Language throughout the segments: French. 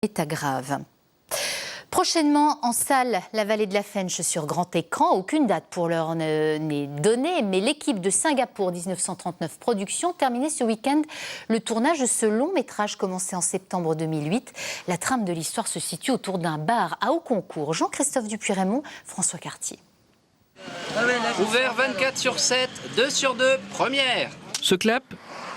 état grave. Prochainement en salle, La Vallée de la Fensch sur grand écran. Aucune date pour l'heure n'est donnée, mais l'équipe de Singapour 1939 Productions terminait ce week-end le tournage de ce long métrage commencé en septembre 2008. La trame de l'histoire se situe autour d'un bar à Auconcourt. Jean-Christophe Dupuy-Raymond, François Cartier. Ouvert 24/7, 2/2, première. Ce clap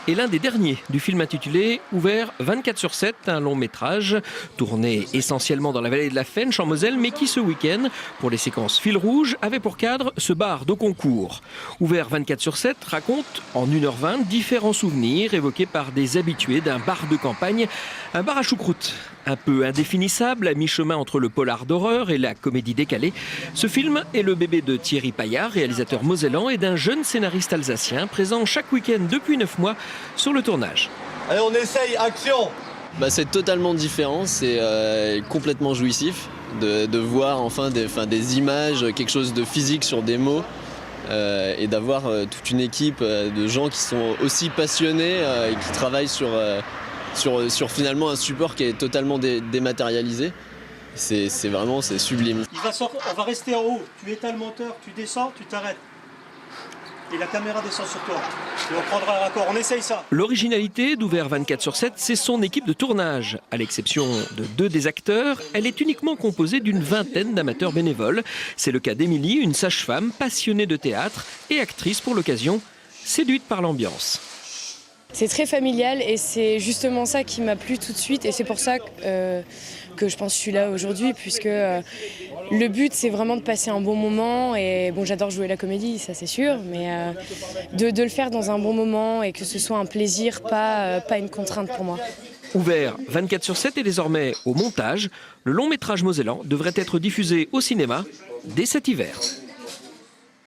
est l'un des derniers du film intitulé Ouvert 24/7, un long métrage tourné essentiellement dans la vallée de la Fensch en Moselle, mais qui ce week-end, pour les séquences fil rouge, avait pour cadre ce bar d'Auconcourt. Ouvert 24/7 raconte en 1h20 différents souvenirs évoqués par des habitués d'un bar de campagne, un bar à choucroute. Un peu indéfinissable, à mi-chemin entre le polar d'horreur et la comédie décalée, ce film est le bébé de Thierry Payard, réalisateur mosellan, et d'un jeune scénariste alsacien présent chaque week-end depuis 9 mois sur le tournage. Allez, on essaye, action! C'est totalement différent, c'est complètement jouissif de voir enfin des images, quelque chose de physique sur des mots et d'avoir toute une équipe de gens qui sont aussi passionnés et qui travaillent sur finalement un support qui est totalement dématérialisé. C'est sublime. On va rester en haut, tu éteins le moteur, tu descends, tu t'arrêtes. Et la caméra descend sur toi. Et on prendra un raccord, on essaye ça. L'originalité d'Ouvert 24/7, c'est son équipe de tournage. À l'exception de 2 des acteurs, elle est uniquement composée d'une vingtaine d'amateurs bénévoles. C'est le cas d'Émilie, une sage-femme passionnée de théâtre et actrice pour l'occasion, séduite par l'ambiance. C'est très familial et c'est justement ça qui m'a plu tout de suite et c'est pour ça que je pense que je suis là aujourd'hui puisque le but c'est vraiment de passer un bon moment et bon j'adore jouer la comédie, ça c'est sûr, mais de le faire dans un bon moment et que ce soit un plaisir, pas une contrainte pour moi. Ouvert 24/7 et désormais au montage, le long métrage mosellan devrait être diffusé au cinéma dès cet hiver.